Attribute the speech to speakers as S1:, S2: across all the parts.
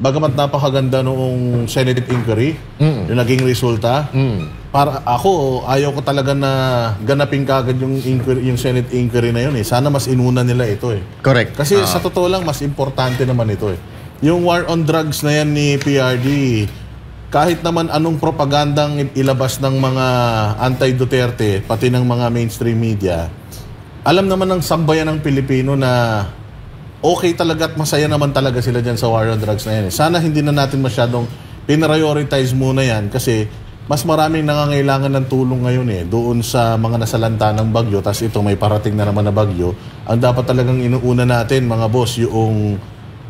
S1: bagamat napakaganda noong Senate inquiry, yung naging resulta, para ako, ayaw ko talaga na ganapin kagad yung Senate inquiry na yun eh. Sana mas inuna nila ito eh.
S2: Correct.
S1: Kasi sa totoo lang, mas importante naman ito eh. Yung war on drugs na yan ni PRD, kahit naman anong propagandang ilabas ng mga anti-Duterte, pati ng mga mainstream media, alam naman ng sambayan ng Pilipino na okay talaga at masaya naman talaga sila dyan sa war on drugs na yan. Sana hindi na natin masyadong pinrioritize muna yan kasi mas maraming nangangailangan ng tulong ngayon eh. Doon sa mga nasalanta ng bagyo, tas ito may parating na naman na bagyo. Ang dapat talagang inuuna natin mga boss, yung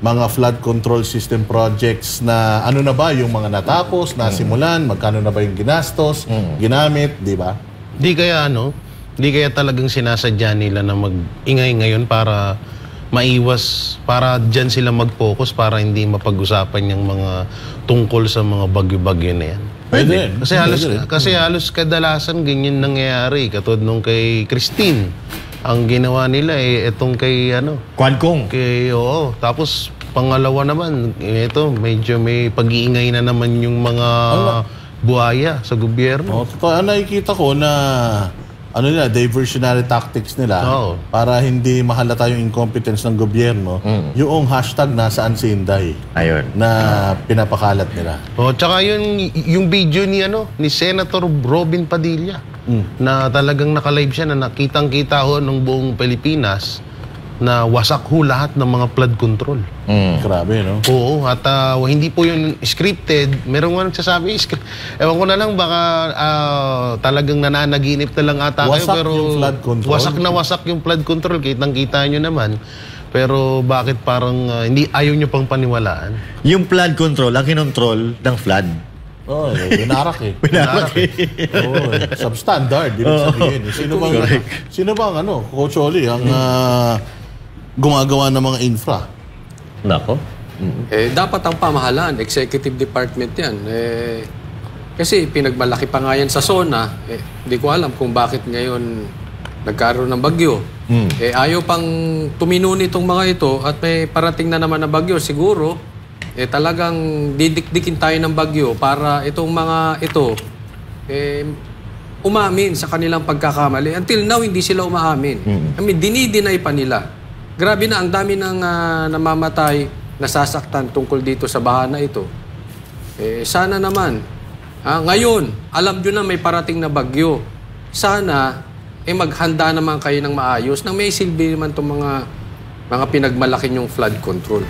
S1: mga flood control system projects na ano na ba yung mga natapos, nasimulan, magkano na ba yung ginastos, ginamit, di ba?
S3: Di kaya talagang sinasadya nila na mag-ingay ngayon para maiwas, para dyan sila mag-focus para hindi mapag-usapan yung mga tungkol sa mga bagyo-bagyo na yan.
S1: Pwede.
S3: Kasi halos kadalasan ganyan nangyayari. Katulad nung kay Christine, ang ginawa nila itong kay
S2: Quadcong.
S3: Oo. Tapos pangalawa naman, ito medyo may pag-iingay na naman yung mga buhaya sa gobyerno.
S1: Nakikita ko na diversionary tactics nila para hindi mahalata yung incompetence ng gobyerno, yung hashtag nasaan si Inday na pinapakalat nila.
S3: Tsaka yung video ni Senator Robin Padilla na talagang nakalive siya na nakitang-kita ng buong Pilipinas na wasak lahat ng mga flood control.
S1: Grabe, no?
S3: Oo, at hindi po yung scripted. Merong nga nagsasabi, ewan ko na lang, baka talagang nananaginip na lang ata kayo.
S1: Wasak yung flood control.
S3: Wasak yung flood control. Kitang-kita nyo naman. Pero bakit parang ayaw nyo pang paniwalaan?
S2: Yung flood control, ang kinontrol ng flood.
S1: Binarak eh. Substandard, ibig sabihin. Sino bang Coach Oli, ang gumagawa ng mga infra?
S2: Nako.
S4: Dapat ang pamahalaan, executive department yan. Kasi pinagmalaki pa nga yan sa SONA. Hindi ko alam kung bakit ngayon nagkaroon ng bagyo. Ayaw pang tuminuni itong mga ito at may parating na naman na bagyo. Siguro, talagang didikdikin tayo ng bagyo para itong mga ito umamin sa kanilang pagkakamali. Until now, hindi sila umaamin. Dinideny pa nila. Grabe na, ang dami ng namamatay, nasasaktan tungkol dito sa baha na ito. Sana naman, ngayon, alam nyo na may parating na bagyo. Sana, maghanda naman kayo ng maayos nang may silbi naman itong mga pinagmalaki nyong flood control.